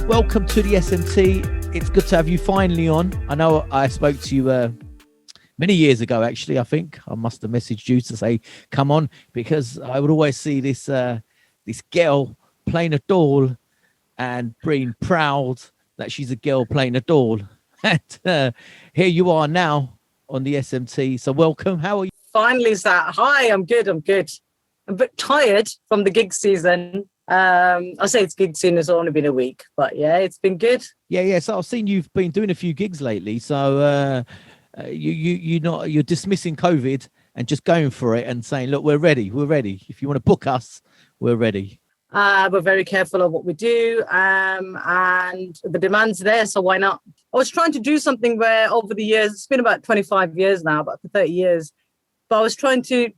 Welcome to the SMT. It's good to have you finally on. I know I spoke to you many years ago, actually. I think I must have messaged you to say, come on, because I would always see this girl playing a Dhol and being proud that she's a girl playing a Dhol. And here you are now on the SMT. So welcome. How are you? Finally, Sat. Hi, I'm good. I'm a bit tired from the gig season. I say it's gig season, it's only been a week, but yeah, it's been good. Yeah. So I've seen you've been doing a few gigs lately. So you're dismissing COVID and just going for it and saying, look, we're ready. If you want to book us, we're ready. We're very careful of what we do, and the demand's there, so why not? I was trying to do something where over the years, it's been about 25 years now, about 30 years, but I was trying to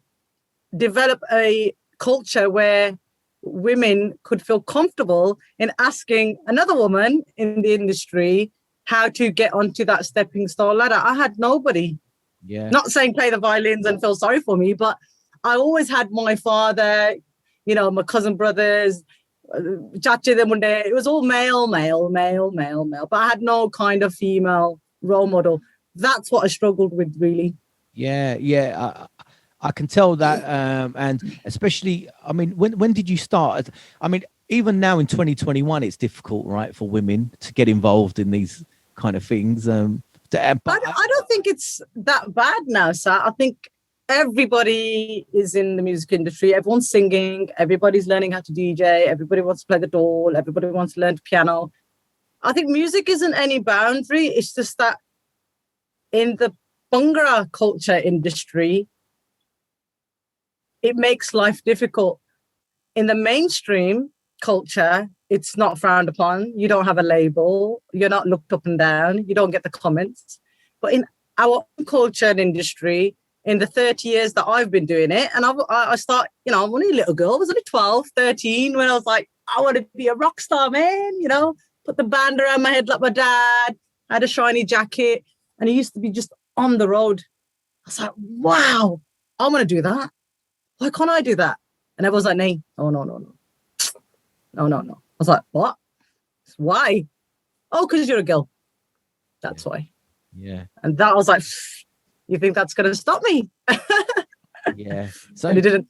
develop a culture where women could feel comfortable in asking another woman in the industry how to get onto that stepping stone ladder. I had nobody. Yeah. Not saying play the violins and feel sorry for me, but I always had my father, you know, my cousin brothers, chachi them one day. It was all male. But I had no kind of female role model. That's what I struggled with, really. Yeah. I can tell that, and especially, I mean, when did you start? I mean, even now in 2021, it's difficult, right, for women to get involved in these kind of things. I don't think it's that bad now, sir. I think everybody is in the music industry. Everyone's singing. Everybody's learning how to DJ. Everybody wants to play the Dhol. Everybody wants to learn piano. I think music isn't any boundary. It's just that in the Bhangra culture industry, it makes life difficult. In the mainstream culture, it's not frowned upon. You don't have a label. You're not looked up and down. You don't get the comments. But in our own culture and industry, in the 30 years that I've been doing it, and I start, you know, I'm only a little girl. I was only 12, 13 when I was like, I want to be a rock star, man. You know, put the band around my head like my dad. I had a shiny jacket, and he used to be just on the road. I was like, wow, I want to do that. Why can't I do that? And everyone's like, no. I was like, what? Why? Oh, because you're a girl. That's why. Yeah. And that, I was like, you think that's going to stop me? Yeah. So and it didn't.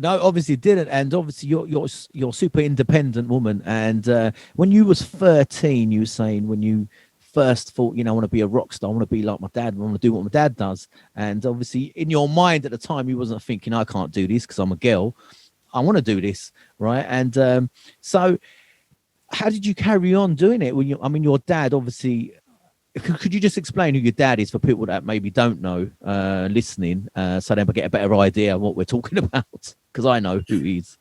No, obviously it didn't. And obviously you're super independent woman. And when you was 13, you were saying when you first thought, you know, I want to be a rock star, I want to be like my dad, I want to do what my dad does. And obviously in your mind at the time, you wasn't thinking, I can't do this because I'm a girl. I want to do this, right? And so how did you carry on doing it? When your dad, obviously, could you just explain who your dad is for people that maybe don't know, listening, so they get a better idea of what we're talking about? Because I know who he is.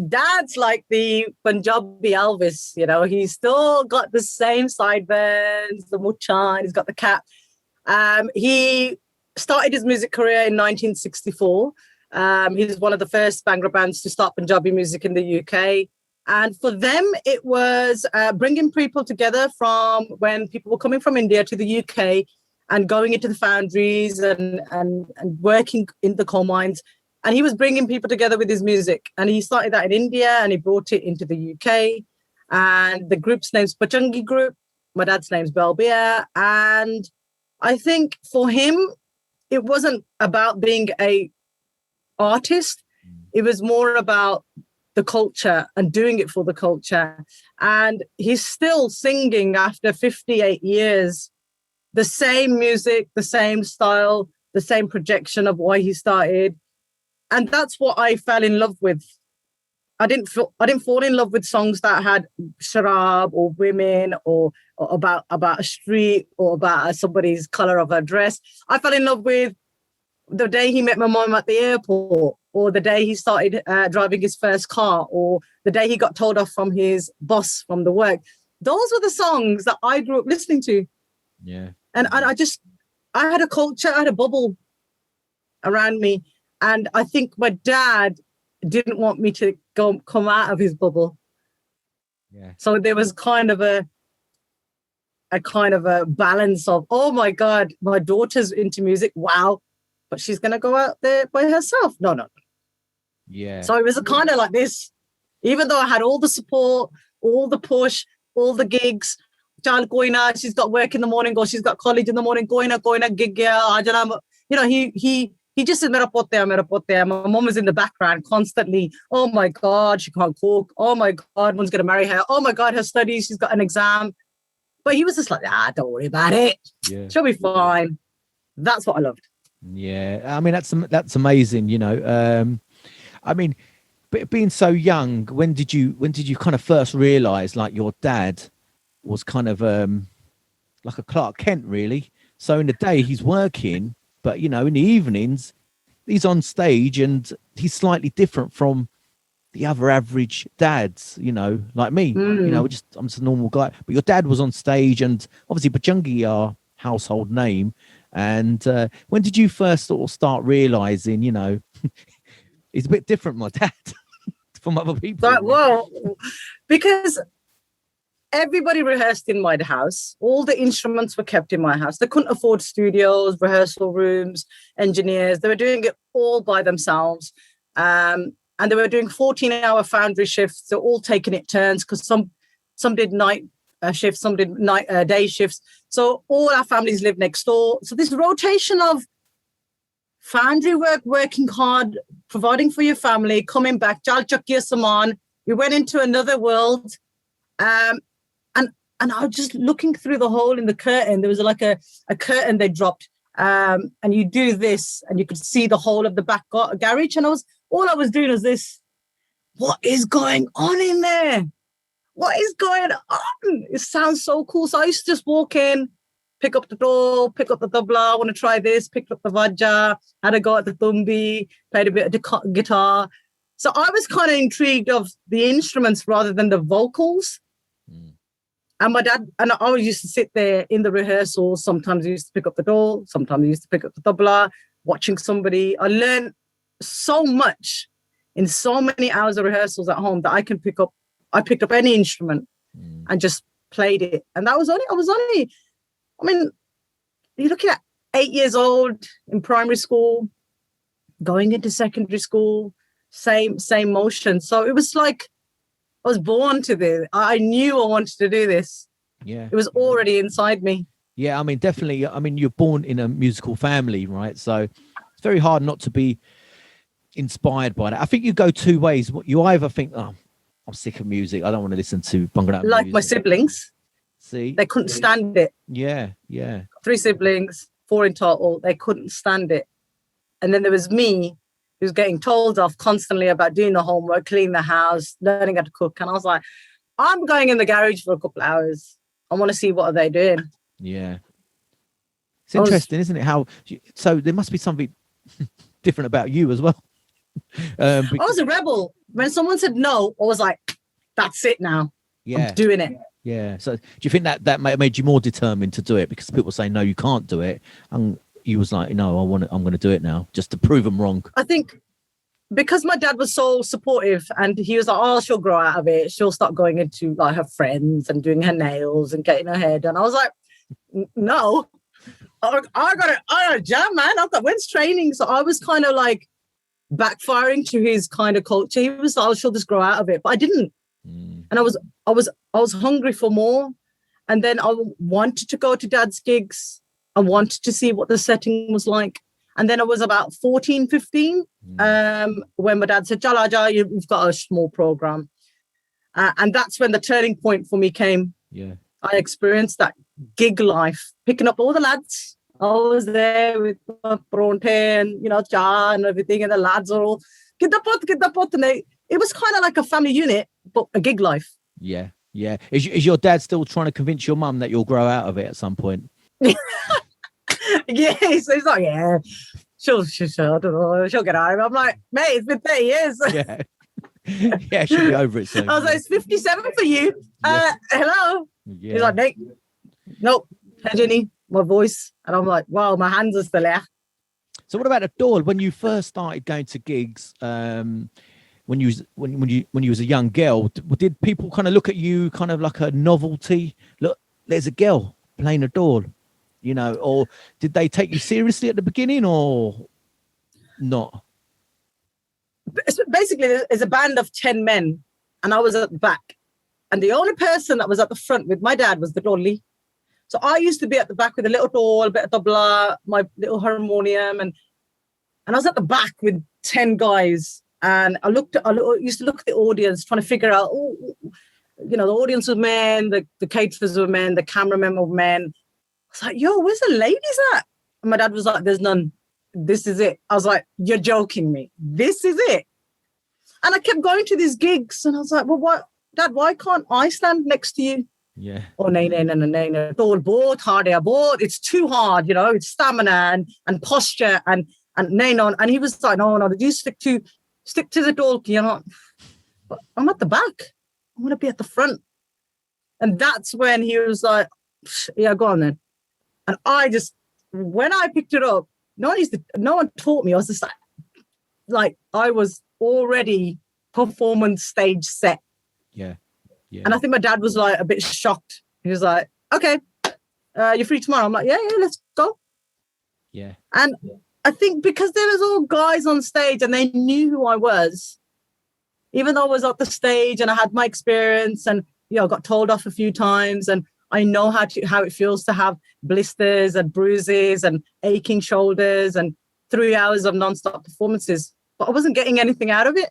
Dad's like the Punjabi Elvis, you know. He's still got the same sideburns, the muchan, he's got the cap. He started his music career in 1964. He's one of the first Bhangra bands to start Punjabi music in the UK. And for them, it was bringing people together from when people were coming from India to the UK and going into the foundries and working in the coal mines. And he was bringing people together with his music. And he started that in India and he brought it into the UK. And the group's name's Pachangi Group. My dad's name's Belbia. And I think for him, it wasn't about being a artist. It was more about the culture and doing it for the culture. And he's still singing after 58 years, the same music, the same style, the same projection of why he started. And that's what I fell in love with. I didn't fall in love with songs that had sharab or women or about a street or about somebody's color of a dress. I fell in love with the day he met my mom at the airport, or the day he started driving his first car, or the day he got told off from his boss from the work. Those were the songs that I grew up listening to. Yeah. And I had a culture, I had a bubble around me. And I think my dad didn't want me to come out of his bubble. Yeah. So there was kind of a balance of, oh my God, my daughter's into music. Wow. but she's going to go out there by herself. No, no. Yeah. So it was kind of like this, even though I had all the support, all the push, all the gigs. Child going out, she's got work in the morning, or she's got college in the morning, going out, gig, he just said, mera pote. My mom was in the background constantly. Oh my God, she can't cook. Oh my God, one's going to marry her. Oh my God, her studies, she's got an exam. But he was just like, don't worry about it. Yeah. She'll be fine. That's what I loved. Yeah. I mean, that's amazing, you know. I mean, being so young, when did you kind of first realize like your dad was kind of like a Clark Kent, really? So in the day he's working, but you know, in the evenings he's on stage and he's slightly different from the other average dads, you know, like me. You know, I'm just a normal guy. But your dad was on stage, and obviously Bajungi are household name. And when did you first sort of start realizing, you know, he's a bit different, my dad, from other people? But, well, because everybody rehearsed in my house. All the instruments were kept in my house. They couldn't afford studios, rehearsal rooms, engineers. They were doing it all by themselves. And they were doing 14-hour foundry shifts. They're all taking it turns, because some did night shifts, some did day shifts. So all our families lived next door. So this rotation of foundry work, working hard, providing for your family, coming back, Jal Chakya Saman. We went into another world. And I was just looking through the hole in the curtain. There was like a curtain they dropped. And you do this, and you could see the whole of the back garage. And all I was doing was this. What is going on in there? What is going on? It sounds so cool. So I used to just walk in, pick up the door, pick up the tabla, I want to try this, picked up the vajja, had a go at the tumbi, played a bit of guitar. So I was kind of intrigued of the instruments rather than the vocals. And my dad, and I always used to sit there in the rehearsals. Sometimes I used to pick up the door, sometimes I used to pick up the tabla, watching somebody. I learned so much in so many hours of rehearsals at home that I picked up any instrument and just played it. And I was only, I mean, you're looking at 8 years old in primary school, going into secondary school, same motion. So it was like, I was born to this. I knew I wanted to do this. Yeah. It was already inside me. Yeah, I mean, definitely. I mean, you're born in a musical family, right? So it's very hard not to be inspired by that. I think you go two ways. You either think, oh, I'm sick of music, I don't want to listen to Bhangra like music. My siblings. See? They couldn't stand it. Yeah. 3 siblings, 4 in total. They couldn't stand it. And then there was me, who's getting told off constantly about doing the homework, cleaning the house, learning how to cook. And I was like, I'm going in the garage for a couple of hours. I want to see what are they doing. Yeah. It's interesting, isn't it? So there must be something different about you as well. I was a rebel. When someone said no, I was like, that's it now. Yeah. I'm doing it. Yeah. So do you think that made you more determined to do it, because people say, no, you can't do it? And you was like, no, I'm going to do it now, just to prove them wrong. I think because my dad was so supportive, and he was like, oh, she'll grow out of it. She'll start going into like her friends and doing her nails and getting her hair done. I was like, no, I got a jam, man. I've got when's training. So I was kind of like backfiring to his kind of culture. He was like, oh, she'll just grow out of it. But I didn't. And I was hungry for more. And then I wanted to go to dad's gigs. I wanted to see what the setting was like. And then I was about 14, 15, when my dad said, Jalaja, you've got a small program. And that's when the turning point for me came. Yeah. I experienced that gig life, picking up all the lads. I was there with Pronte and, Cha and everything. And the lads are all, get the pot. And it was kind of like a family unit, but a gig life. Yeah. Yeah. Is your dad still trying to convince your mum that you'll grow out of it at some point? Yeah, so he's like, yeah, she'll, I don't know, she'll get out of it. I'm like, mate, it's been 30 years. Yeah. Yeah, she'll be over it soon. I was like, it's 57 for you. Yeah. Hello. Yeah. He's like, Nick, nope, hey, Jenny, my voice. And I'm like, wow, my hands are still there. So what about the Dhol? When you first started going to gigs, when you was a young girl, did people kind of look at you kind of like a novelty? Look, there's a girl playing a Dhol, or did they take you seriously at the beginning, or? Not. Basically, there's a band of 10 men, and I was at the back. And the only person that was at the front with my dad was the dolly. So I used to be at the back with a little doll, a bit of tabla, my little harmonium, and I was at the back with 10 guys. And I used to look at the audience, trying to figure out, the audience was men, the caterers were men, the cameramen were men. I was like, yo, where's the ladies at? And my dad was like, there's none. This is it. I was like, you're joking me. This is it. And I kept going to these gigs, and I was like, well, what, Dad, why can't I stand next to you? Yeah. Oh, no. Both hard, it's too hard, it's stamina and posture and no. And he was like, no, you stick to the door, But I'm at the back. I'm going to be at the front. And that's when he was like, yeah, go on then. And when I picked it up, no one taught me. I was just like I was already performance stage set. Yeah. Yeah. And I think my dad was like a bit shocked. He was like, okay, you're free tomorrow. I'm like, yeah, let's go. Yeah. And I think because there was all guys on stage and they knew who I was, even though I was at the stage and I had my experience and, I got told off a few times and I know how it feels to have blisters and bruises and aching shoulders and 3 hours of nonstop performances, but I wasn't getting anything out of it.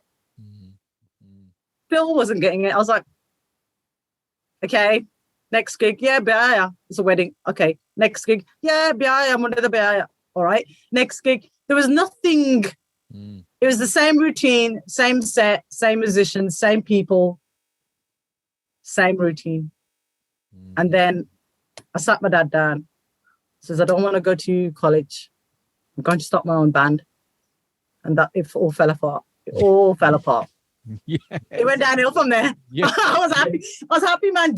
Still wasn't getting it. I was like, okay, next gig, yeah, biaya. It's a wedding. Okay, next gig, yeah, biaya. I'm under the biaya. All right, next gig. There was nothing. It was the same routine, same set, same musicians, same people, same routine. And then I sat my dad down. Says, I don't want to go to college. I'm going to start my own band. And it all fell apart. It all fell apart. Yeah. It went downhill from there. Yeah. I was happy, man.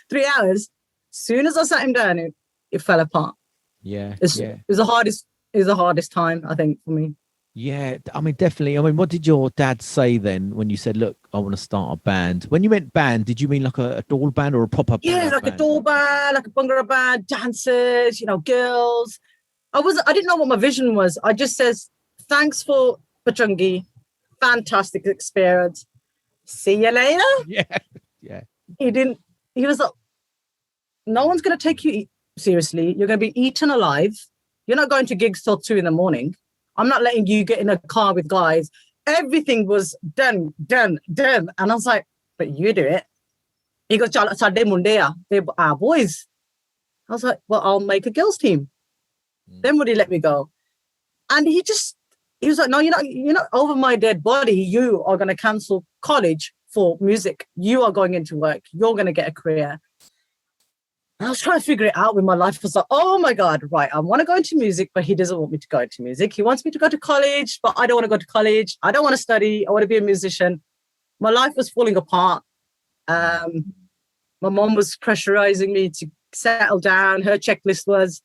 3 hours. As soon as I sat him down, it fell apart. Yeah. It was the hardest time, I think, for me. Yeah, I mean, definitely. I mean, what did your dad say then when you said, look, I want to start a band? When you meant band, did you mean like a doll band or a proper band? Yeah, like band? A doll band, like a Bhangra band, dancers, girls. I didn't know what my vision was. I just says, thanks for Pachungi. Fantastic experience. See you later. Yeah. He was like, no one's going to take you seriously. You're going to be eaten alive. You're not going to gigs till 2 a.m. I'm not letting you get in a car with guys. Everything was done. And I was like, but you do it. He goes, Saturday, Monday, they are boys. I was like, well, I'll make a girls team. Then would he let me go? And he was like, no, you're not over my dead body. You are going to cancel college for music. You are going into work. You're going to get a career. I was trying to figure it out with my life. I was like, oh my God, right. I want to go into music, but he doesn't want me to go into music. He wants me to go to college, but I don't want to go to college. I don't want to study. I want to be a musician. My life was falling apart. My mom was pressurizing me to settle down. Her checklist was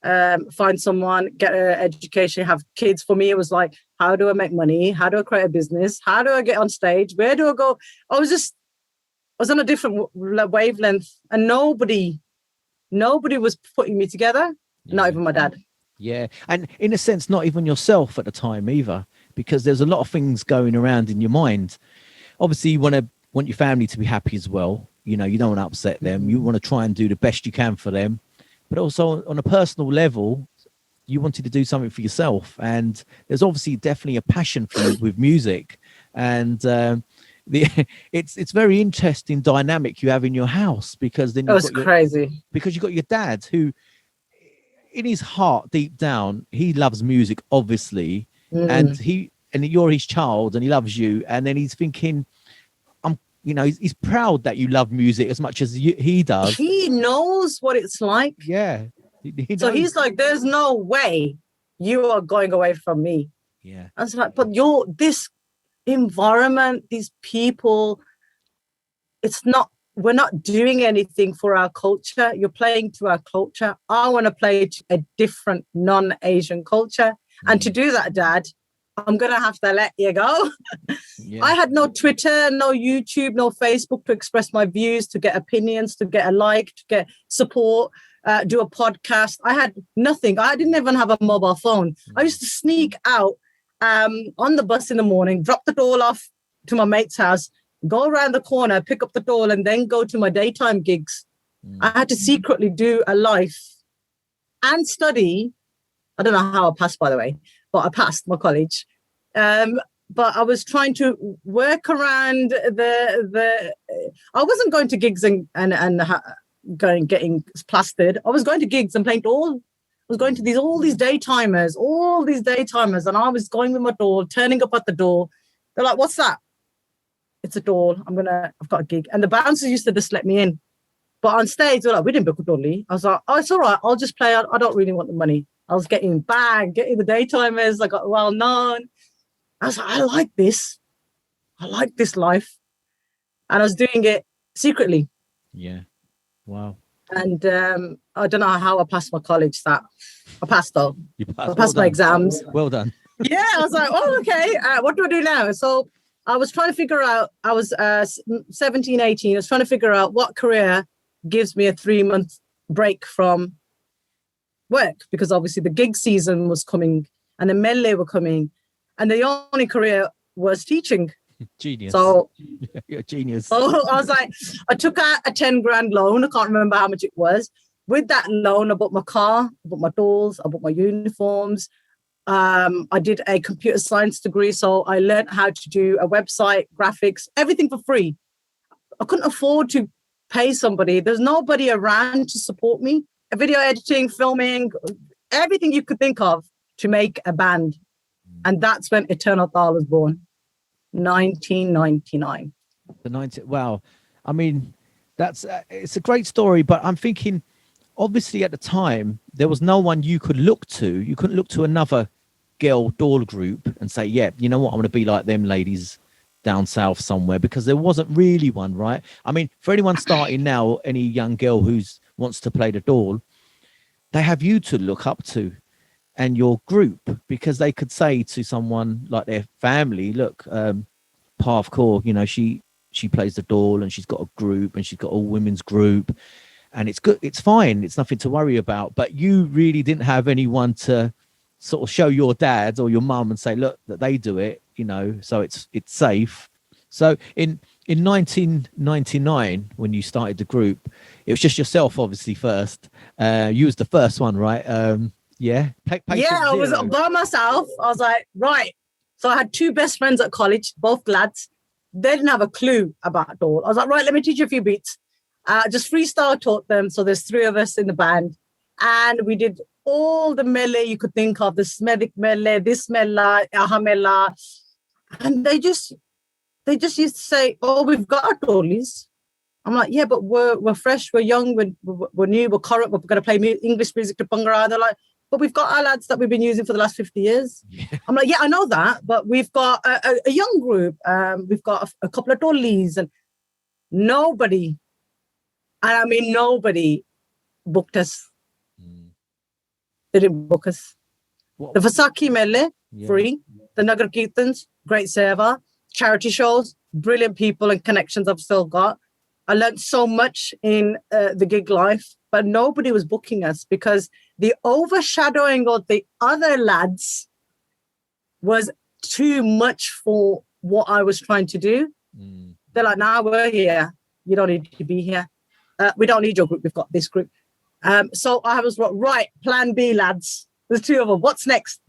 find someone, get an education, have kids. For me, it was like, how do I make money? How do I create a business? How do I get on stage? Where do I go? I was on a different wavelength, and nobody was putting me together. Yeah. Not even my dad. Yeah. And in a sense, not even yourself at the time either, because there's a lot of things going around in your mind. Obviously, you want your family to be happy as well. You don't want to upset them. You want to try and do the best you can for them. But also on a personal level, you wanted to do something for yourself. And there's obviously definitely a passion for you with music. And it's very interesting dynamic you have in your house, because then crazy. Because you've got your dad who, in his heart, deep down, he loves music, obviously, and you're his child, and he loves you, and then he's thinking, he's proud that you love music as much as he does. He knows what it's like. Yeah. So he's like, there's no way you are going away from me. Yeah. I was like, but this environment, these people, we're not doing anything for our culture. You're playing to our culture. I want to play to a different non-Asian culture. And to do that, Dad, I'm going to have to let you go. Yeah. I had no Twitter, no YouTube, no Facebook to express my views, to get opinions, to get a like, to get support. do a podcast. I had nothing. I didn't even have a mobile phone. I used to sneak out on the bus in the morning, drop the doll off to my mate's house, go around the corner, pick up the doll, and then go to my daytime gigs. I had to secretly do a life and study. I don't know how I passed, by the way, but I passed my college. But I was trying to work around the. I wasn't going to gigs and getting plastered. I was going to gigs and playing Dhol. I was going to all these daytimers, and I was going with my doll, turning up at the door. They're like, "What's that?" It's a doll. I've got a gig, and the bouncers used to just let me in. But on stage, they're like, "We didn't book a dolly." I was like, "Oh, it's all right. I'll just play. I don't really want the money." I was getting the daytimers. I got well known. I was like, I like this. I like this life. And I was doing it secretly. Yeah. Wow. And I don't know how I passed my college. That I passed though. You passed. I passed my exams. Well done. Yeah, I was like, oh, okay. What do I do now? So I was trying to figure out, I was 17, 18. I was trying to figure out what career gives me a 3-month break from work, because obviously the gig season was coming and the melee were coming. And the only career was teaching. Genius. So you're a genius. So I was like, I took out a 10 grand loan. I can't remember how much it was. With that loan, I bought my car, I bought my dolls, I bought my uniforms. I did a computer science degree. So I learned how to do a website, graphics, everything for free. I couldn't afford to pay somebody. There's nobody around to support me. Video editing, filming, everything you could think of to make a band. And that's when Eternal Taal was born, 1999. Wow. I mean, it's a great story, but I'm thinking, obviously at the time, there was no one you could look to. You couldn't look to another girl doll group and say, yeah, you know what, I'm going to be like them ladies down south somewhere, because there wasn't really one, right? I mean, for anyone starting now, any young girl who wants to play the doll, they have you to look up to and your group, because they could say to someone like their family, look, Parv Kaur, you know, she plays the doll and she's got a group and she's got a women's group, and it's good, it's fine, it's nothing to worry about. But you really didn't have anyone to sort of show your dad or your mum and say, look, that they do it, you know, so it's safe. So in 1999, when you started the group, it was just yourself, obviously, first. You was the first one, right? Yeah. I was by myself. I was like, right. So I had 2 best friends at college, both lads. They didn't have a clue about Dhol. I was like, right, let me teach you a few beats. Just freestyle taught them. So there's 3 of us in the band. And we did all the melee you could think of, the Smedic melee, this melee, Ahamela. And they just used to say, oh, we've got dollies. I'm like, yeah, but we're fresh, we're young, we're new, we're current, we're going to play English music to Bhangra. They're like, but we've got our lads that we've been using for the last 50 years. Yeah. I'm like, yeah, I know that, but we've got a young group. We've got a couple of dollies, and nobody, and I mean nobody, booked us. They didn't book us. What? The Vasaki Mele, Yeah. free. The Nagar Kirtans, great server. Charity shows, brilliant people and connections I've still got. I learned so much in the gig life, but nobody was booking us because the overshadowing of the other lads was too much for what I was trying to do. They're like, nah, we're here. You don't need to be here. We don't need your group. We've got this group. So I was right, plan B, lads. There's 2 of them. What's next?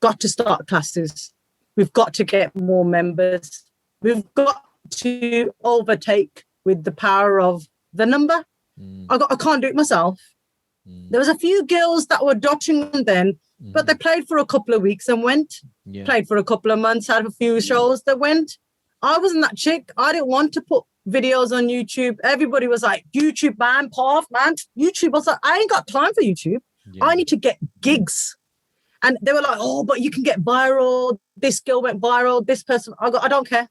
Got to start classes. We've got to get more members. We've got to overtake with the power of the number. I can't do it myself. There was a few girls that were dodging then, but they played for a couple of weeks and went. Yeah. Played for a couple of months, had a few shows that went. I wasn't that chick. I didn't want to put videos on YouTube. Everybody was like, YouTube, man, Parv, man, YouTube. I was like, I ain't got time for YouTube. Yeah. I need to get gigs. And they were like, oh, but you can get viral. This girl went viral. This person, I don't care.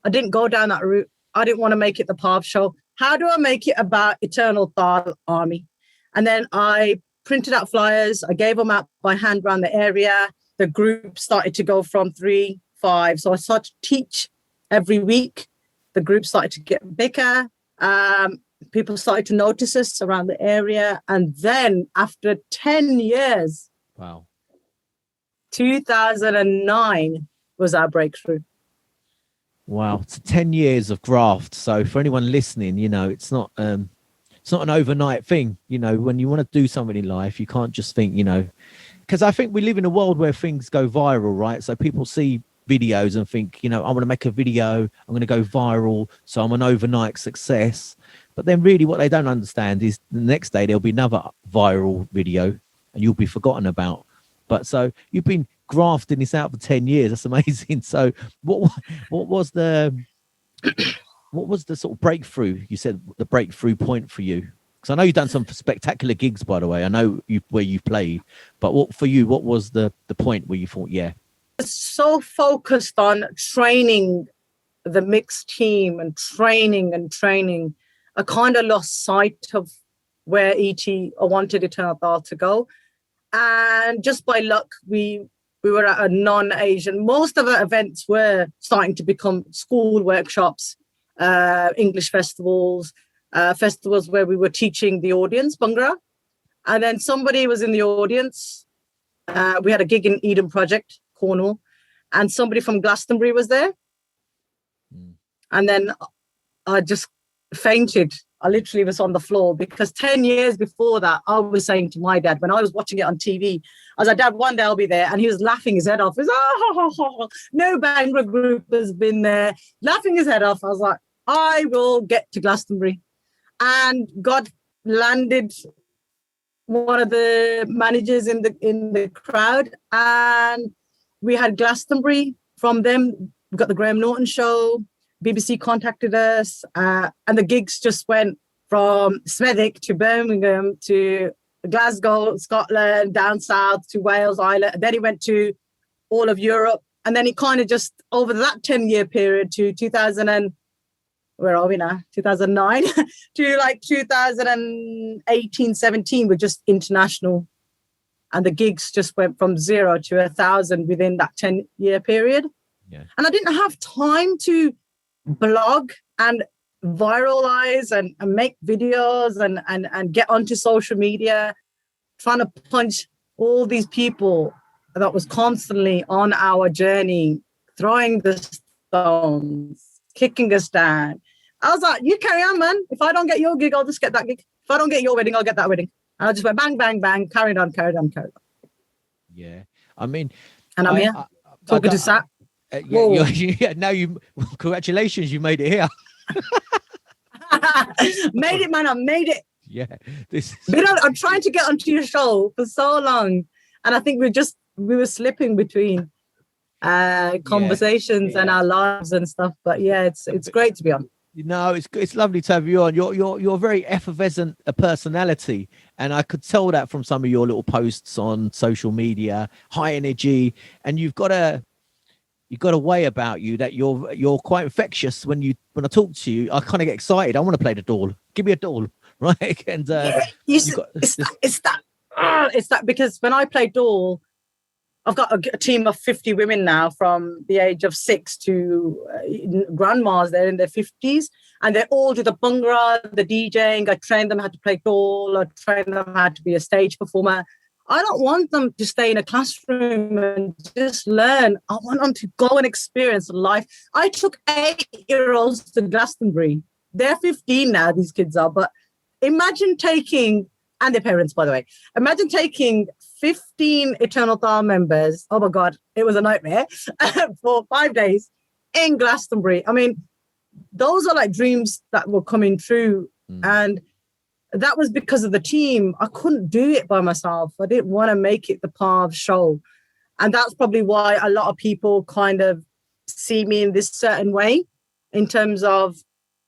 I didn't go down that route. I didn't want to make it the Parv show. How do I make it about Eternal Taal Army? And then I printed out flyers. I gave them out by hand around the area. The group started to go from 3, 5. So I started to teach every week. The group started to get bigger. people started to notice us around the area. And then after 10 years, Wow. 2009 was our breakthrough. Wow. It's 10 years of graft. So for anyone listening, you know, it's not an overnight thing. You know, when you want to do something in life, you can't just think, you know, because I think we live in a world where things go viral, right? So people see videos and think, you know, I want to make a video, I'm going to go viral, so I'm an overnight success. But then really what they don't understand is the next day there'll be another viral video and you'll be forgotten about. But so you've been grafting this out for 10 years. That's amazing. So what was the sort of breakthrough? You said the breakthrough point for you. Because I know you've done some spectacular gigs, by the way. I know where you've played, but what was the point where you thought, yeah? So focused on training the mixed team and training, I kind of lost sight of where wanted Eternal Taal to go. And just by luck, we were at a non-Asian. Most of our events were starting to become school workshops, English festivals, festivals where we were teaching the audience Bhangra. And then somebody was in the audience. We had a gig in Eden Project, Cornwall, and somebody from Glastonbury was there. And then I just fainted. I literally was on the floor because 10 years before that, I was saying to my dad, when I was watching it on TV, I was like, Dad, one day I'll be there. And he was laughing his head off. He was, no Bhangra group has been there, laughing his head off. I was like, I will get to Glastonbury. And God landed one of the managers in the crowd, and we had Glastonbury. From them, we got the Graham Norton show. BBC contacted us, and the gigs just went from Smethwick to Birmingham to Glasgow, Scotland, down south to Wales, Ireland. And then it went to all of Europe, and then it kind of just over that 10-year period to 2000 where are we now? 2009 to like 2018, 17 were just international. And the gigs just went from 0 to 1,000 within that 10-year period. Yeah. And I didn't have time to blog and viralize and make videos and get onto social media, trying to punch all these people that was constantly on our journey, throwing the stones, kicking us down. I was like, you carry on, man. If I don't get your gig, I'll just get that gig. If I don't get your wedding, I'll get that wedding. And I just went bang, bang, bang, carried on. Yeah. I mean, and I'm here talking to Sat. Yeah, now congratulations, you made it here. Made it, man. I made it. Yeah. I'm trying to get onto your show for so long. And I think we were slipping between conversations and our lives and stuff. But yeah, it's great to be on. No, it's lovely to have you on. You're a very effervescent personality, and I could tell that from some of your little posts on social media. High energy, and you've got a way about you that you're quite infectious. When I talk to you, I kind of get excited. I want to play the Dhol. Give me a Dhol, right? And it's that because when I play Dhol, I've got a team of 50 women now from the age of 6 to grandmas. They're in their 50s, and they all do the Bhangra, the DJing. I train them how to play Dhol. I train them how to be a stage performer. I don't want them to stay in a classroom and just learn. I want them to go and experience life. I took 8-year-olds to Glastonbury. They're 15 now, these kids are. But imagine taking, and their parents, by the way, imagine taking 15 Eternal Taal members. Oh my God, it was a nightmare for 5 days in Glastonbury. I mean, those are like dreams that were coming true. And that was because of the team. I couldn't do it by myself. I didn't want to make it the Parv show. And that's probably why a lot of people kind of see me in this certain way in terms of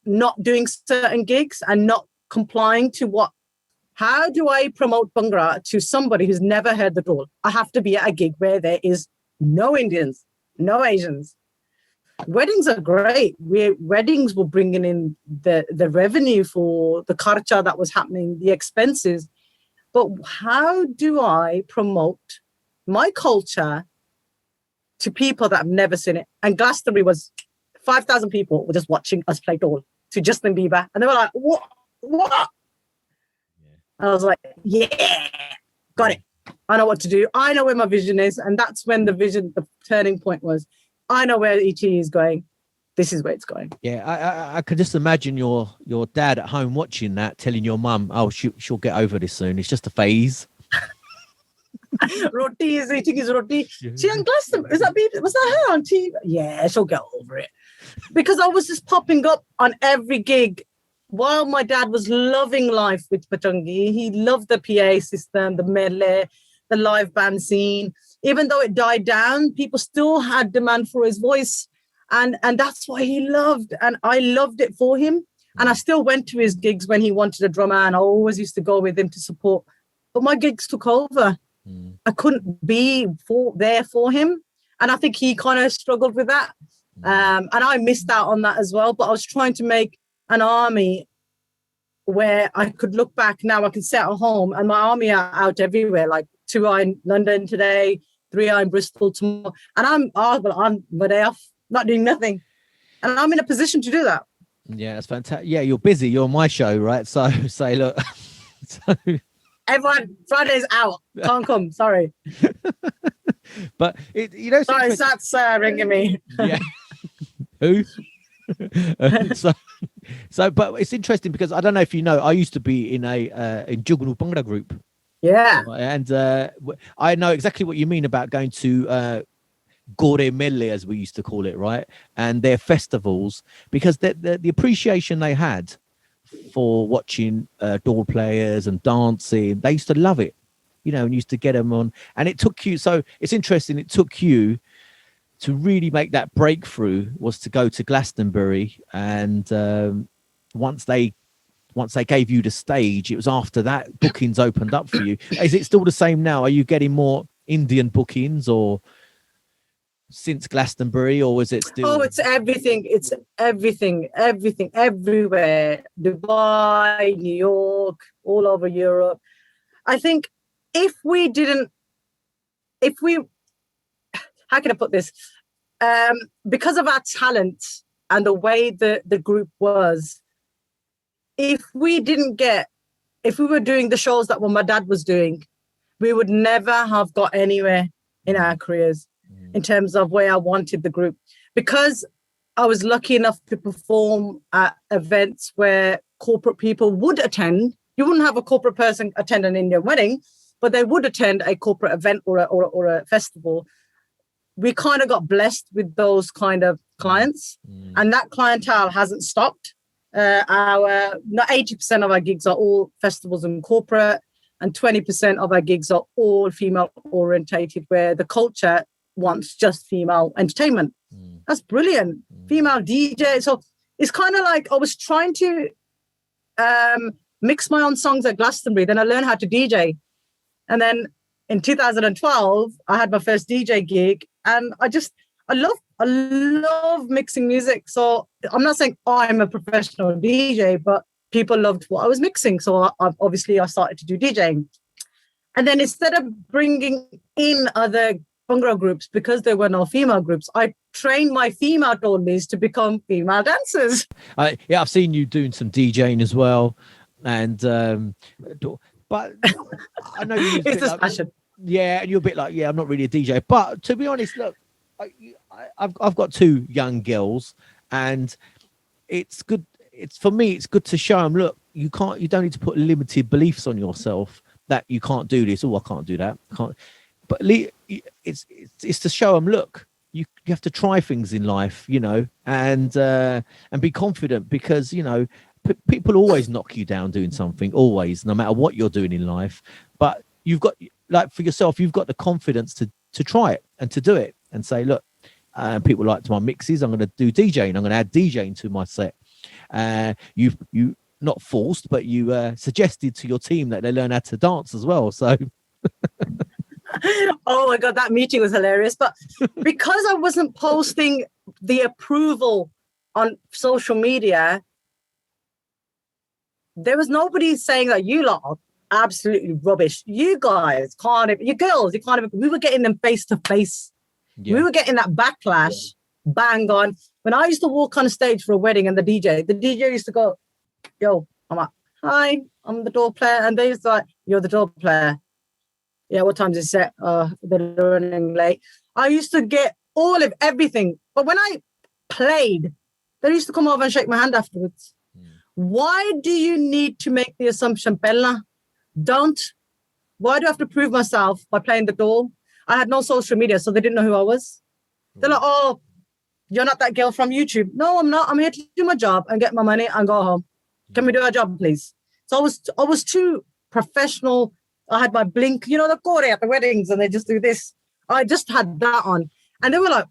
not doing certain gigs and not complying to what. How do I promote Bhangra to somebody who's never heard the Dhol? I have to be at a gig where there is no Indians, no Asians. Weddings are great. Weddings were bringing in the revenue for the kharcha that was happening, the expenses. But how do I promote my culture to people that have never seen it? And Glastonbury was 5,000 people were just watching us play Dhol to Justin Bieber. And they were like, what? what? I was like, yeah, got it. I know what to do. I know where my vision is. And that's when the turning point was, I know where ET is going. This is where it's going. Yeah, I could just imagine your dad at home watching that, telling your mum, "Oh, she'll get over this soon. It's just a phase." Roti is eating his roti. She on Glastonbury. Was that her on TV? Yeah, she'll get over it. Because I was just popping up on every gig while my dad was loving life with Pachangi. He loved the PA system, the medley, the live band scene. Even though it died down, people still had demand for his voice. And that's what he loved. And I loved it for him. And I still went to his gigs when he wanted a drummer. And I always used to go with him to support. But my gigs took over. I couldn't be there for him. And I think he kind of struggled with that. And I missed out on that as well. But I was trying to make an army where I could look back. Now I can sit at home and my army are out everywhere. Like 2 are in London today, 3 are in Bristol tomorrow. And I'm my day off, not doing nothing. And I'm in a position to do that. Yeah, that's fantastic. Yeah, you're busy. You're on my show, right? So say, look. Everyone, Friday's out. Can't come. Sorry. But sorry, that's ringing me. Yeah. Who? But it's interesting because I don't know if you know, I used to be in a UK Bhangra group. Yeah. And I know exactly what you mean about going to Gore Mele, as we used to call it, right? And their festivals, because the appreciation they had for watching Dhol players and dancing, they used to love it, and used to get them on. And it took you, so it's interesting, it took you to really make that breakthrough was to go to Glastonbury. And once they gave you the stage, it was after that bookings opened up for you. Is it still the same now? Are you getting more Indian bookings or since Glastonbury, or was it still? Oh, it's everything. It's everything everywhere. Dubai, New York, all over Europe. I think how can I put this? Because of our talent and the way the group was, if we were doing the shows that my dad was doing, we would never have got anywhere in our careers in terms of where I wanted the group. Because I was lucky enough to perform at events where corporate people would attend. You wouldn't have a corporate person attend an Indian wedding, but they would attend a corporate event or a festival. We kind of got blessed with those kind of clients, and that clientele hasn't stopped. Not 80% of our gigs are all festivals and corporate, and 20% of our gigs are all female orientated, where the culture wants just female entertainment. That's brilliant. Female DJ. So it's kind of like I was trying to mix my own songs at Glastonbury. Then I learned how to DJ. And then in 2012, I had my first DJ gig, and I love mixing music. So I'm not saying I'm a professional DJ, but people loved what I was mixing. So I started to do DJing. And then instead of bringing in other Bhangra groups, because there were no female groups, I trained my female Dholis to become female dancers. I've seen you doing some DJing as well. And but I know you it's this passion. Yeah, and you're a bit like, I'm not really a DJ. But to be honest, look, I've got 2 young girls, and it's good. For me, it's good to show them, look, you don't need to put limited beliefs on yourself that you can't do this. Oh, I can't do that. But it's to show them, look, you have to try things in life, and be confident, because people always knock you down doing something, always, no matter what you're doing in life. But you've got, like, for yourself, you've got the confidence to try it and to do it and say, look, people like my mixes, I'm going to do DJing. I'm going to add DJing to my set. You not forced, but you suggested to your team that they learn how to dance as well. So. Oh my God, that meeting was hilarious. But because I wasn't posting the approval on social media, there was nobody saying that you lot are absolutely rubbish. You guys can't even, you girls, you can't even, we were getting them face to face. We were getting that backlash, bang on. When I used to walk on a stage for a wedding and the DJ used to go, yo, I'm hi, I'm the door player. And they was like, you're the door player. Yeah, what time's it set? They're running late. I used to get all of everything. But when I played, they used to come over and shake my hand afterwards. Why do you need to make the assumption, Bella? Don't. Why do I have to prove myself by playing the door? I had no social media, so they didn't know who I was. They're like, oh, you're not that girl from YouTube. No, I'm not. I'm here to do my job and get my money and go home. Can we do our job, please? So I was too professional. I had my blink, you know, the Kore at the weddings, and they just do this. I just had that on. And they were like,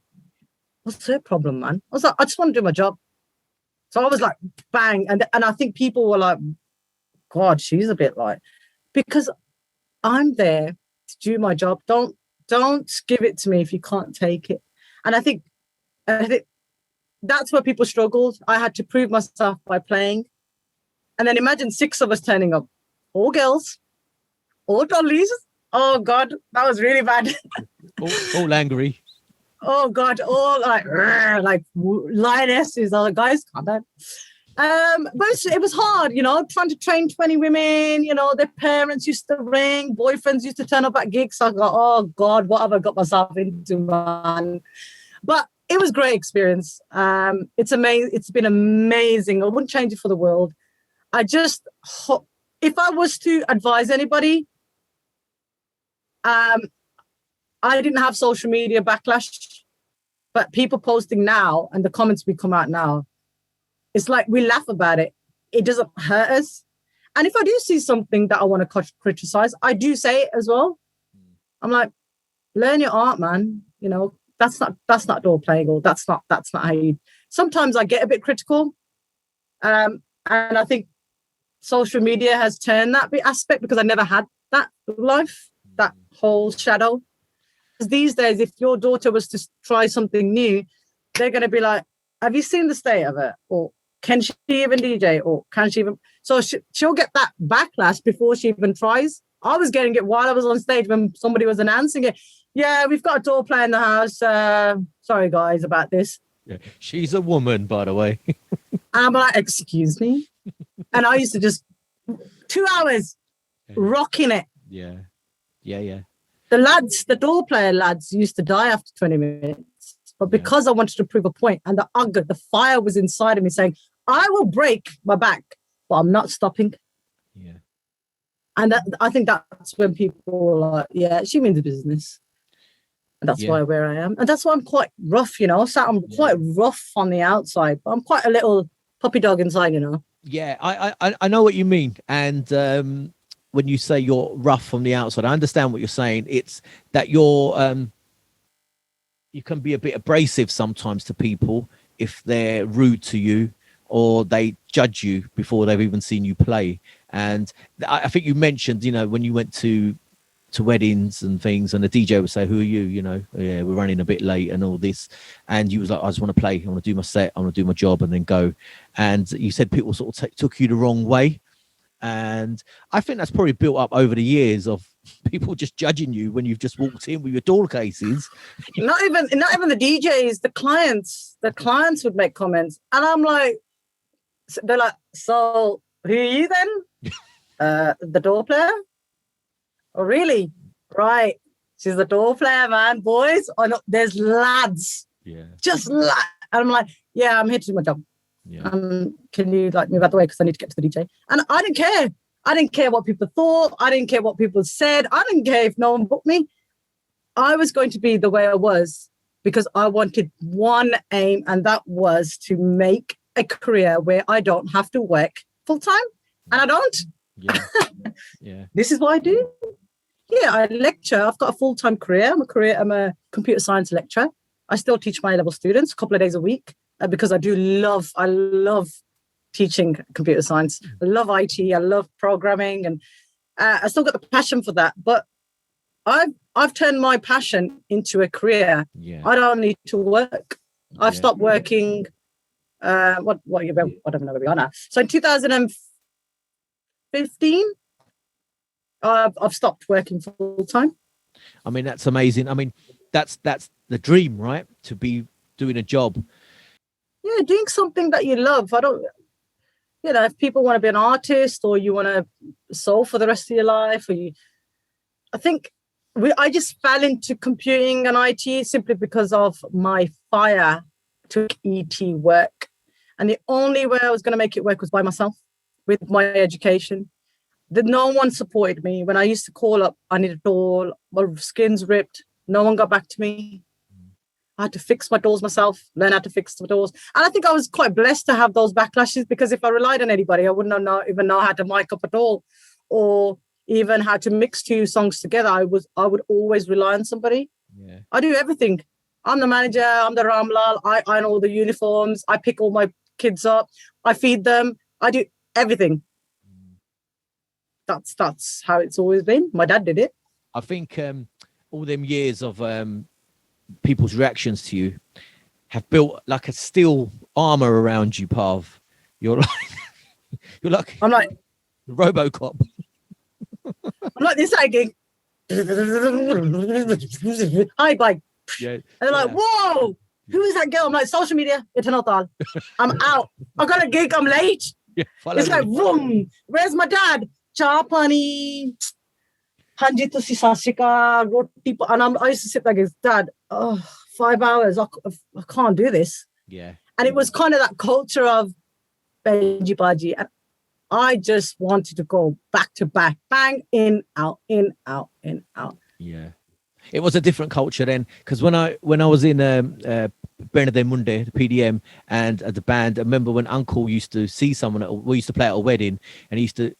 what's their problem, man? I was like, I just want to do my job. So I was like, bang. And I think people were like, God, she's a bit like, because I'm there to do my job. Don't give it to me if you can't take it. And I think that's where people struggled. I had to prove myself by playing. And then imagine 6 of us turning up, all girls, all dollies. Oh God, that was really bad. all angry. Oh God, all like lionesses. Oh, guys, calm down. But it was hard, you know, trying to train 20 women, you know, their parents used to ring, boyfriends used to turn up at gigs. I go, oh God, what have I got myself into, man? But it was a great experience. It's amazing. It's been amazing. I wouldn't change it for the world. I just, if I was to advise anybody, I didn't have social media backlash, but people posting now and the comments we come out now, it's like we laugh about it. It doesn't hurt us. And if I do see something that I want to criticize, I do say it as well. I'm like, learn your art, man. You know, that's not door playing, or that's not how you. Sometimes I get a bit critical, and I think social media has turned that bit aspect, because I never had that life, that whole shadow. Because these days, if your daughter was to try something new, they're going to be like, have you seen the state of it? Or can she even DJ? Or can she even? So she'll get that backlash before she even tries. I was getting it while I was on stage when somebody was announcing it. Yeah, we've got a door player in the house. Sorry, guys, about this. Yeah. She's a woman, by the way. And I'm like, excuse me? And I used to just 2 hours rocking it. Yeah. The door player lads used to die after 20 minutes. But because I wanted to prove a point, and the fire was inside of me saying, I will break my back, but I'm not stopping. Yeah. And I think that's when people were like, yeah, she means business. And that's where I am. And that's why I'm quite rough, you know. So I'm quite rough on the outside, but I'm quite a little puppy dog inside, you know. Yeah, I know what you mean. And when you say you're rough on the outside, I understand what you're saying. It's that you're you can be a bit abrasive sometimes to people if they're rude to you or they judge you before they've even seen you play. And I think you mentioned, you know, when you went to weddings and things, and the DJ would say, who are you? You know, yeah, we're running a bit late and all this. And you was like, I just want to play. I want to do my set. I want to do my job and then go. And you said people sort of took you the wrong way. And I think that's probably built up over the years of people just judging you when you've just walked in with your door cases. Not even the DJs, the clients would make comments. And I'm like, they're like, so who are you then? The door player? Oh, really? Right. She's the door player, man. Boys, oh, no, there's lads. Yeah. Just lads. And I'm like, yeah, I'm here to do my job. Yeah. Can you like move out the way because I need to get to the DJ? And I didn't care. I didn't care what people thought. I didn't care what people said. I didn't care if no one booked me. I was going to be the way I was because I wanted one aim, and that was to make a career where I don't have to work full time. And I don't. Yeah. Yeah. This is what I do. Yeah, I lecture. I've got a full-time career. I'm a computer science lecturer. I still teach my level students a couple of days a week because I love teaching computer science. I love IT. I love programming, and I still got the passion for that. But I've turned my passion into a career. Yeah. I don't need to work. I've stopped working. I don't know where we are now. So in 2015. I've stopped working full time. I mean, that's amazing. I mean, that's the dream, right? To be doing a job. Yeah, doing something that you love. you know, if people want to be an artist or you want to sew for the rest of your life, I think I just fell into computing and IT simply because of my fire to ET work. And the only way I was going to make it work was by myself with my education. No one supported me. When I used to call up, I need a doll, my skin's ripped. No one got back to me. I had to fix my dolls myself, learn how to fix my dolls. And I think I was quite blessed to have those backlashes, because if I relied on anybody, I wouldn't even know how to mic up a doll or even how to mix two songs together. I would always rely on somebody. Yeah. I do everything. I'm the manager, I'm the Ramlal, I iron all the uniforms, I pick all my kids up, I feed them, I do everything. That's how it's always been. My dad did it. I think all them years of people's reactions to you have built like a steel armor around you, Parv. You're like I'm like RoboCop. I'm like this gig. Hi, bye. Yeah. And they're like, whoa, who is that girl? I'm like, social media, Eternal Taal. I'm out. I got a gig, I'm late. Yeah, it's like, boom, where's my dad? Cha pani, hanji to sasika, roti. And I used to sit there and go, Dad, 5 hours, I can't do this. Yeah. And it was kind of that culture of Benji Baji. And I just wanted to go back to back, bang, in, out, in, out, in, out. Yeah. It was a different culture then, because when I was in Bernade Munde, the PDM, and at the band, I remember when Uncle used to see someone, we used to play at a wedding, and he used to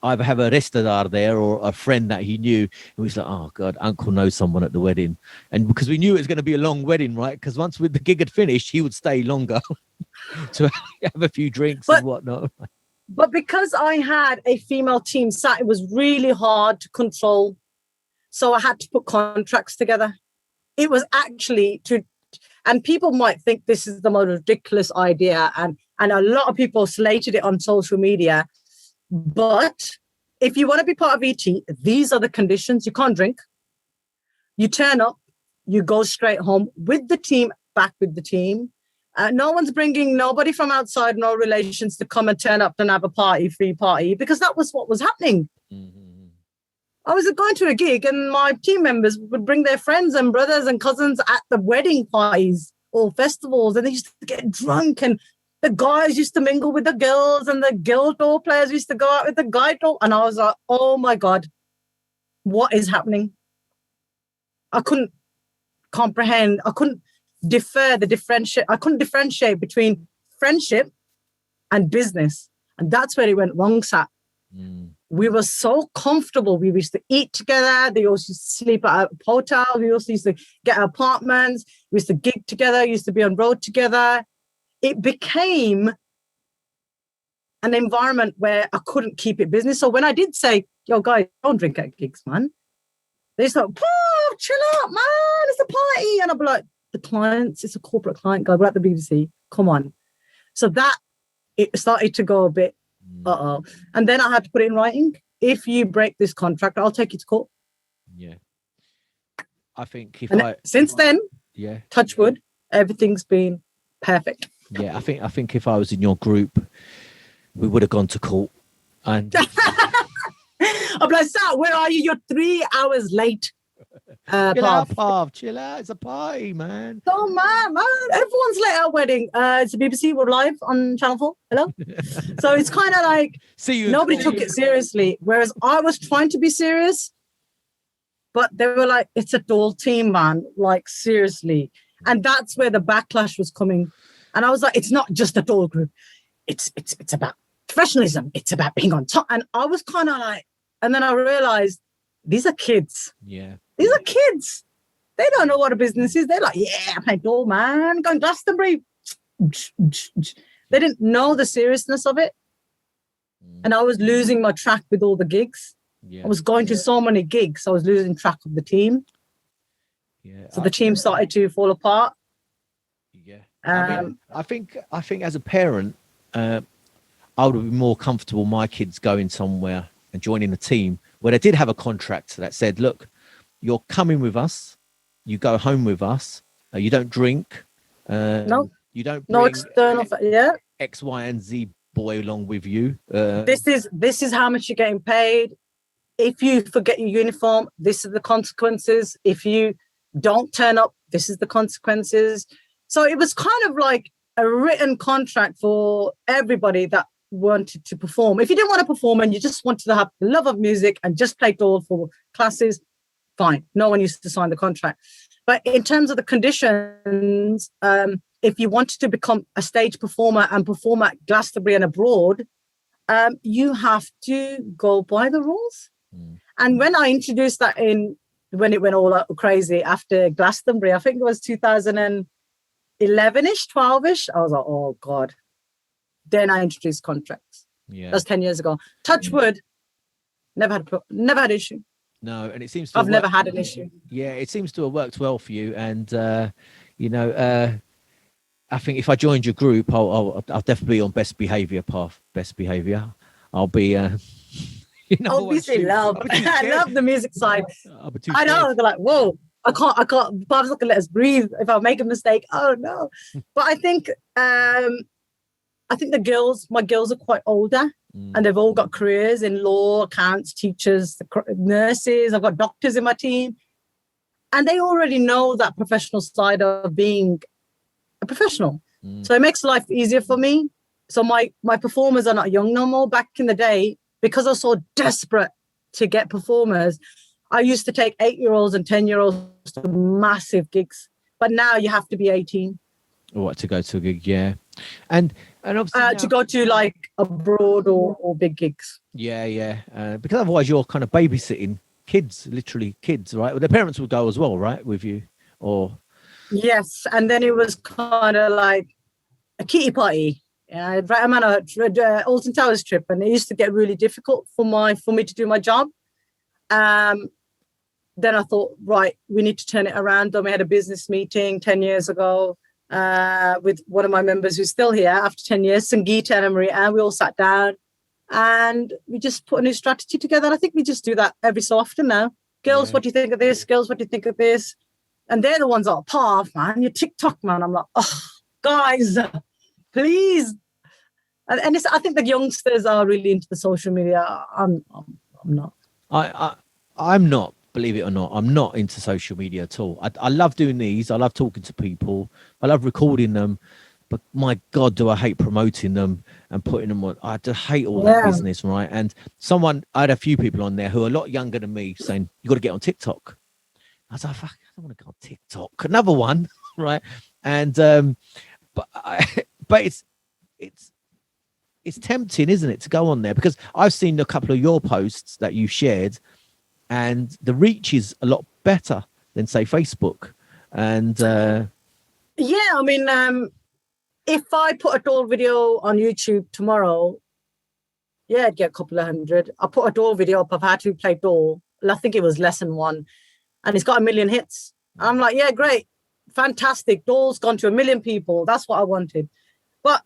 either have a restadar there or a friend that he knew, and we was like, oh God, Uncle knows someone at the wedding. And because we knew it was going to be a long wedding, right? Because once the gig had finished, he would stay longer to have a few drinks and whatnot. But because I had a female team sat, it was really hard to control. So I had to put contracts together. It was actually and people might think this is the most ridiculous idea, and a lot of people slated it on social media. But if you want to be part of ET, these are the conditions. You can't drink. You turn up, you go straight home with the team, back with the team. No one's bringing nobody from outside, no relations to come and turn up and have a free party, because that was what was happening. Mm-hmm. I was going to a gig and my team members would bring their friends and brothers and cousins at the wedding parties or festivals, and they used to get drunk, and the guys used to mingle with the girls, and the girl door players used to go out with the guy door. And I was like, oh my God, what is happening? I couldn't comprehend. I couldn't I couldn't differentiate between friendship and business. And that's where it went wrong, Sat. Mm. We were so comfortable. We used to eat together. They also used to sleep at a hotel. We also used to get apartments. We used to gig together. We used to be on road together. It became an environment where I couldn't keep it business. So when I did say, yo, guys, don't drink at gigs, man. They just thought, oh, chill out, man. It's a party. And I'd be like, the clients, it's a corporate client, guy. We're at the BBC. Come on. So it started to go a bit, And then I had to put it in writing. If you break this contract, I'll take you to court. Yeah. I think since then, yeah, touch wood, everything's been perfect. Yeah, I think if I was in your group, we would have gone to court. And I'm like, Sal, where are you? You're 3 hours late. Chill out, Parv. Chill out. It's a party, man. Oh, man. Everyone's late at our wedding. It's the BBC. We're live on Channel 4. Hello? So it's kind of like nobody took it seriously, whereas I was trying to be serious, but they were like, it's a Dhol team, man. Like, seriously. And that's where the backlash was coming. And I was like, it's not just a Dhol group. It's about professionalism. It's about being on top. And I was kind of like, and then I realized these are kids. Yeah. These are kids. They don't know what a business is. They're like, yeah, I'm playing Dhol, man. Going Glastonbury. They didn't know the seriousness of it. And I was losing my track with all the gigs. Yeah. I was going to so many gigs. I was losing track of the team. Yeah. So the team started to fall apart. Yeah. I think as a parent, I would be more comfortable my kids going somewhere and joining a team where they did have a contract that said, look, you're coming with us, you go home with us, you don't drink, no, you don't no external, X, Y, and Z boy along with you. This is how much you're getting paid. If you forget your uniform, this is the consequences. If you don't turn up, this is the consequences. So it was kind of like a written contract for everybody that wanted to perform. If you didn't want to perform and you just wanted to have the love of music and just play Dhol for classes, fine. No one used to sign the contract. But in terms of the conditions, if you wanted to become a stage performer and perform at Glastonbury and abroad, you have to go by the rules. And when I introduced that when it went all out crazy after Glastonbury, I think it was 2011-ish, 12-ish, I was like, oh God. Then I introduced contracts. Yeah. That's 10 years ago. Touch wood, never had issue. No, and it seems to I've never had an issue. Yeah, it seems to have worked well for you. And, I think if I joined your group, I'll definitely be on best behaviour path. Best behaviour. I'll be, obviously love. I love the music side. I know. They're like, whoa, I can't. Bob's not gonna let us breathe if I make a mistake. Oh no. But I think my girls are quite older, and they've all got careers in law, accounts, teachers, nurses. I've got doctors in my team, and they already know that professional side of being a professional. So it makes life easier for me. So my performers are not young no more. Back in the day, because I was so desperate to get performers, I used to take 8-year-olds and 10-year-olds to massive gigs. But now you have to be 18. What, to go to a gig? Yeah. And obviously to go to like abroad or big gigs. Yeah. Because otherwise you're kind of babysitting kids, literally kids, right? Well, their parents would go as well, right, with you? Or yes, and then it was kind of like a kitty party. I'd write them on a Alton Towers trip, and it used to get really difficult for me to do my job. Then I thought, right, we need to turn it around. Then we had a business meeting 10 years ago with one of my members who's still here after 10 years, Sangeeta and Maria, and we all sat down and we just put a new strategy together. And I think we just do that every so often now. Girls, what do you think of this? Girls, what do you think of this? And they're the ones that are Parv, man, you're TikTok, man. I'm like, oh, guys, please. And I think the youngsters are really into the social media. I'm not. I'm not, believe it or not. I'm not into social media at all. I love doing these. I love talking to people. I love recording them. But my God, do I hate promoting them and putting them on. I just hate all that business, right? And I had a few people on there who are a lot younger than me saying, you got to get on TikTok. I was like, fuck, I don't want to go on TikTok. Another one, right? And but it's tempting, isn't it, to go on there? Because I've seen a couple of your posts that you shared, and the reach is a lot better than, say, Facebook. And I mean, if I put a Dhol video on YouTube tomorrow, I'd get a couple of hundred. I put a Dhol video up of how to play Dhol. I think it was lesson 1. And it's got 1 million hits. I'm like, yeah, great. Fantastic. Dhol's gone to 1 million people. That's what I wanted. But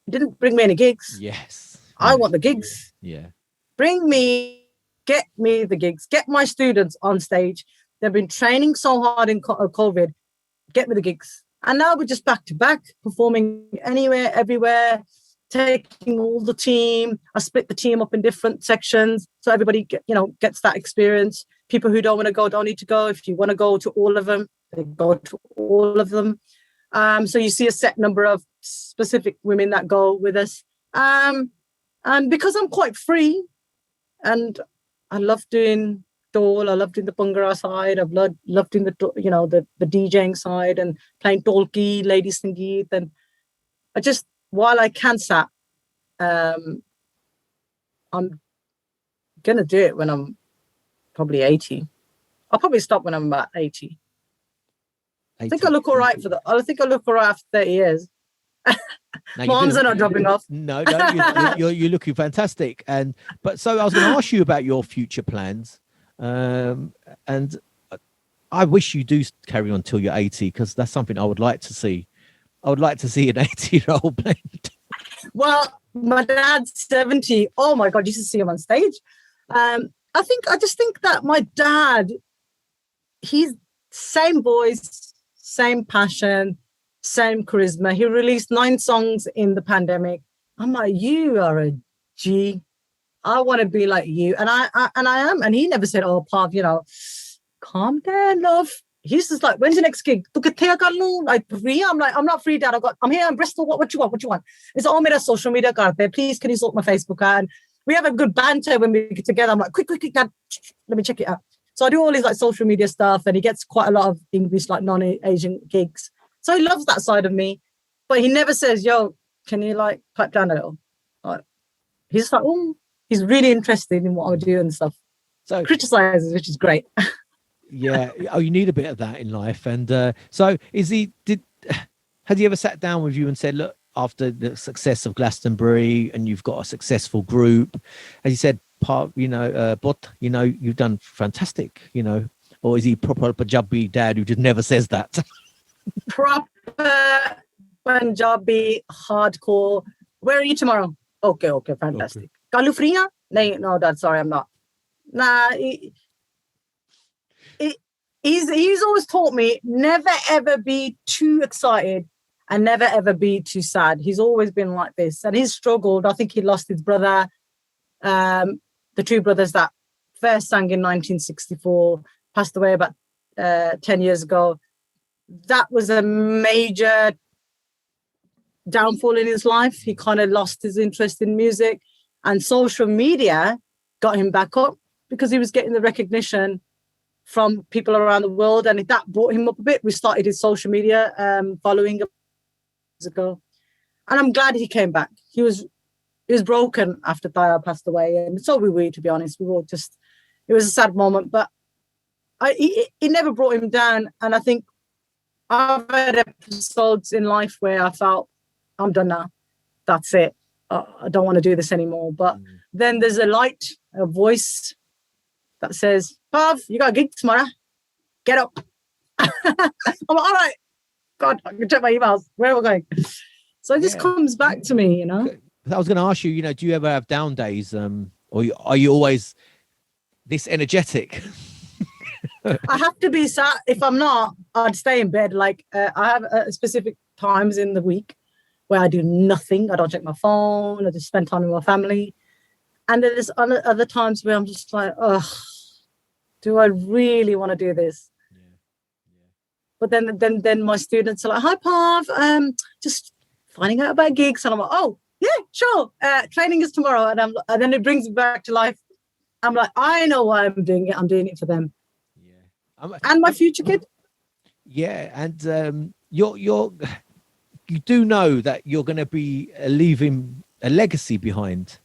it didn't bring me any gigs. Yes. I want the gigs. Yeah. Get me the gigs. Get my students on stage. They've been training so hard in COVID. Get me the gigs. And now we're just back to back, performing anywhere, everywhere, taking all the team. I split the team up in different sections so everybody gets that experience. People who don't want to go don't need to go. If you want to go to all of them, they go to all of them. So you see a set number of specific women that go with us. And because I'm quite free and I love doing Dhol, I love doing the Bhangra side, I've loved doing the DJing side and playing Dholki, Lady Sangeet. And I just, while I can sat, I'm going to do it when I'm probably 80. I'll probably stop when I'm about 80. I think I look all right after 30 years. No, my arms are not dropping off. No, you're looking fantastic. But so I was going to ask you about your future plans. And I wish you do carry on till you're 80, because that's something I would like to see. I would like to see an 80-year-old playing. Well, my dad's 70. Oh my God, you should see him on stage. I just think that my dad, he's same voice, same passion, same charisma. He released 9 songs in the pandemic. I'm like, you are a G. I want to be like you. And I am. And he never said, oh, Parv, calm down, love. He's just like, when's the next gig? Like, free? I'm like, I'm not free, Dad. I'm here in Bristol. What you want? What you want? It's all made social media card there. Please, can you sort my Facebook out? And we have a good banter when we get together. I'm like, quick, Dad, let me check it out. So I do all his like social media stuff, and he gets quite a lot of English, like non-Asian gigs. So he loves that side of me, but he never says, yo, can you like pipe down a little? Like, he's just like, oh, he's really interested in what I do and stuff. So criticizes, which is great. Yeah. Oh, you need a bit of that in life. And so has he ever sat down with you and said, look, after the success of Glastonbury and you've got a successful group, as you said, but you've done fantastic, or is he proper Punjabi dad who just never says that? Proper Punjabi hardcore. Where are you tomorrow? Okay, fantastic. Kalu free? No, Dad, sorry, I'm not. Nah, he's always taught me never ever be too excited and never ever be too sad. He's always been like this, and he's struggled. I think he lost his brother. The 2 brothers that first sang in 1964 passed away about 10 years ago. That was a major downfall in his life. He kind of lost his interest in music, and social media got him back up because he was getting the recognition from people around the world, and that brought him up a bit. We started his social media following years ago, and I'm glad he came back. He was broken after Taya passed away, and so were we, to be honest. We were just, it was a sad moment, but it never brought him down. And I think I've had episodes in life where I felt, I'm done now. That's it. I don't want to do this anymore. But then there's a voice that says, Parv, you got a gig tomorrow. Get up. I'm like, all right. God, I can check my emails. Where am I going? So it just comes back to me, I was going to ask you, do you ever have down days, or are you always this energetic? I have to be sat. If I'm not, I'd stay in bed. Like I have specific times in the week where I do nothing. I don't check my phone. I just spend time with my family. And then there's other times where I'm just like, oh, do I really want to do this? But then my students are like, hi, Parv, just finding out about gigs. And I'm like, oh, yeah, sure. Training is tomorrow. And then it brings me back to life. I'm like, I know why I'm doing it. I'm doing it for them. And my future kid. Yeah. And you do know that you're going to be leaving a legacy behind,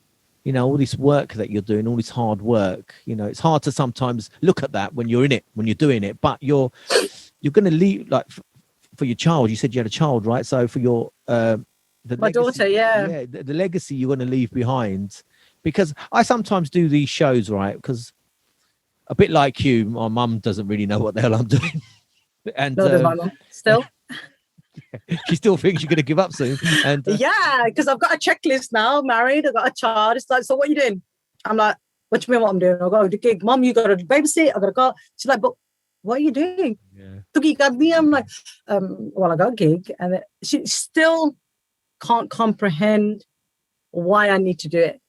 all this work that you're doing, all this hard work. It's hard to sometimes look at that when you're in it, when you're doing it, but you're going to leave, like for your child. You said you had a child, right? So for your my daughter, the legacy you're going to leave behind. Because I sometimes do these shows, right? Because a bit like you, my mum doesn't really know what the hell I'm doing, and no, my mum still. She still thinks you're going to give up soon. And because I've got a checklist now. Married, I've got a child. It's like, so what are you doing? I'm like, what do you mean what I'm doing? I go to the gig. Mum, you got to babysit. I got to go. She's like, but what are you doing? I'm like, well, I got a gig, and she still can't comprehend why I need to do it.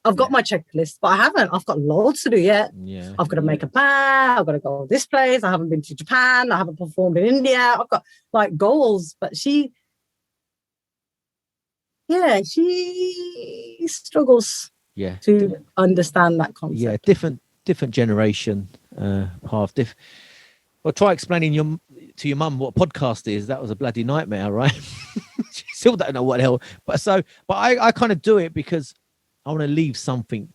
I've got my checklist, but I haven't. I've got loads to do yet. I've got to make a plan. I've got to go this place. I haven't been to Japan. I haven't performed in India. I've got like goals, but she struggles to understand that concept. Yeah, different generation, Parv. Well, try explaining to your mum what a podcast is. That was a bloody nightmare, right? She still don't know what the hell. But I kind of do it because I want to leave something,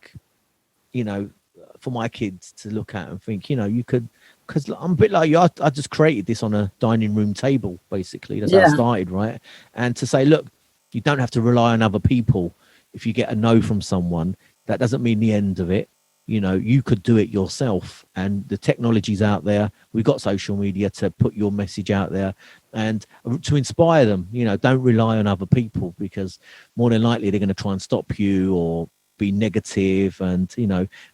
for my kids to look at and think, you could, because I'm a bit like you. I just created this on a dining room table, basically. That's how I started, right? And to say, look, you don't have to rely on other people. If you get a no from someone, that doesn't mean the end of it. You could do it yourself, and the technology's out there. We've got social media to put your message out there and to inspire them. Don't rely on other people, because more than likely they're going to try and stop you or be negative. And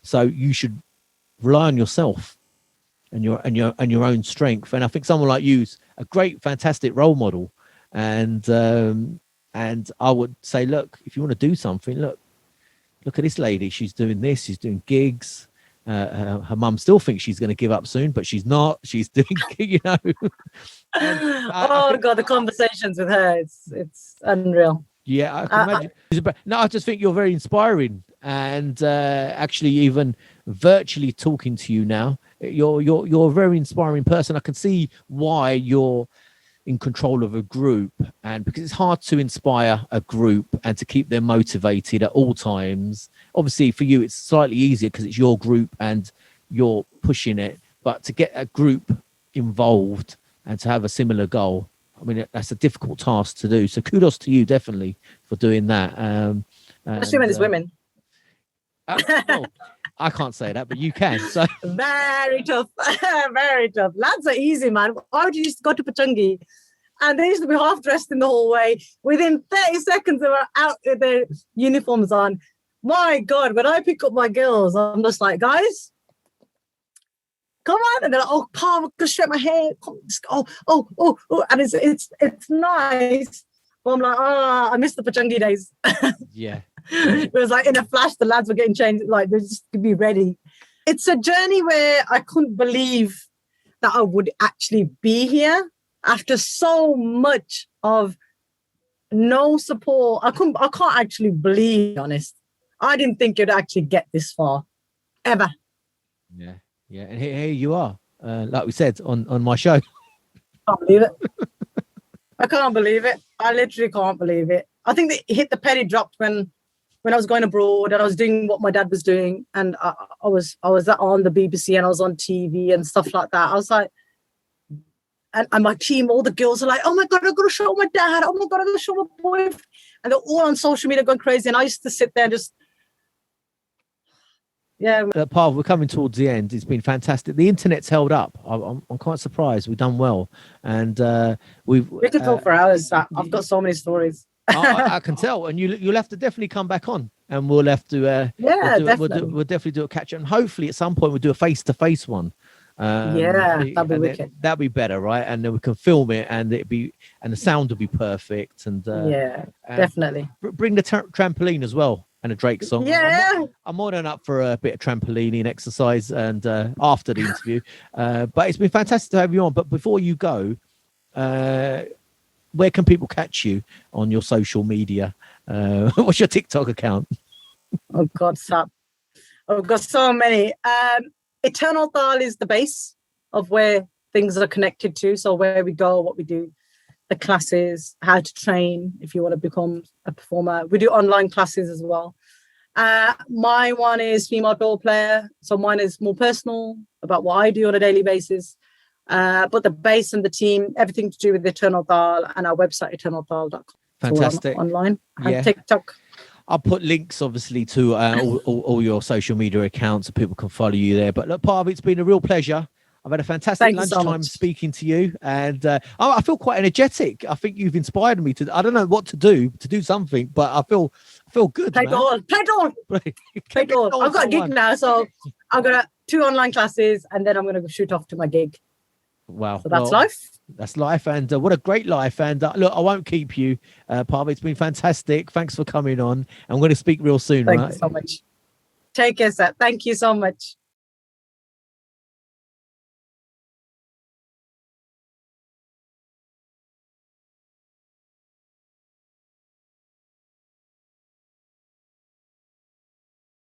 so you should rely on yourself your own strength. And I think someone like you's a great, fantastic role model. And I would say, look, if you want to do something, look at this lady. She's doing this. She's doing gigs. Her mum still thinks she's going to give up soon, but she's not. She's doing, you know. Oh God, the conversations with her, it's unreal. Yeah, I can imagine. No, I just think you're very inspiring, and actually, even virtually talking to you now, you're a very inspiring person. I can see why you're in control of a group, and because it's hard to inspire a group and to keep them motivated at all times. Obviously, for you, it's slightly easier because it's your group and you're pushing it. But to get a group involved and to have a similar goal, I mean, that's a difficult task to do. So kudos to you, definitely, for doing that. Especially when it's women. Well, I can't say that, but you can. So very tough, very tough. Lads are easy, man. I would used to go to Pachungi, and they used to be half dressed in the hallway. Within 30 seconds, they were out with their uniforms on. My God, when I pick up my girls, I'm just like, guys, come on. And they're like, oh, Parv, I'm gonna straight my hair. Oh. And it's nice. But I'm like, I miss the Pachungi days. Yeah. It was like in a flash, the lads were getting changed, like they just to be ready. It's a journey where I couldn't believe that I would actually be here after so much of no support. I can't actually believe, honest. I didn't think you'd actually get this far, ever. Yeah. And here you are, like we said on my show. I can't believe it. I can't believe it. I literally can't believe it. I think they hit the penny dropped when I was going abroad and I was doing what my dad was doing, and I was on the BBC and I was on TV and stuff like that. I was like, and my team, all the girls are like, oh my God, I'm going to show my dad. Oh my God, I'm going to show my boyfriend. And they're all on social media going crazy. And I used to sit there and just, yeah. Parv, we're coming towards the end. It's been fantastic. The internet's held up. I'm quite surprised. We've done well. And we could talk for hours. I've got so many stories. I can tell, and you'll have to definitely come back on, and we'll have to we'll definitely do a catch up, and hopefully at some point we'll do a face-to-face one. That'd be wicked. That'd be better, right? And then we can film it, and the sound will be perfect. And definitely bring the trampoline as well, and a Drake song. Yeah, I'm more than up for a bit of trampolining exercise, and after the interview. But it's been fantastic to have you on. But before you go, where can people catch you on your social media? What's your TikTok account? Oh God, stop. I've got so many. Eternal Taal is the base of where things are connected to. So where we go, what we do, the classes, how to train if you want to become a performer. We do online classes as well. My one is female Dhol player. So mine is more personal about what I do on a daily basis. But the base and the team, everything to do with Eternal Taal and our website, eternaltaal.com. Fantastic. Online and TikTok. I'll put links, obviously, to all your social media accounts so people can follow you there. But look, Parv, it's been a real pleasure. I've had a fantastic lunchtime speaking to you, and I feel quite energetic. I think you've inspired me to. I don't know what to do something, but I feel good. Play Dhol. Play Dhol. I've got a gig now, so I've got 2 online classes, and then I'm going to shoot off to my gig. Wow. So that's life. That's life, and what a great life. And look, I won't keep you, Parv. It's been fantastic. Thanks for coming on. I'm going to speak real soon. Thank you so much. Take care, sir. Thank you so much.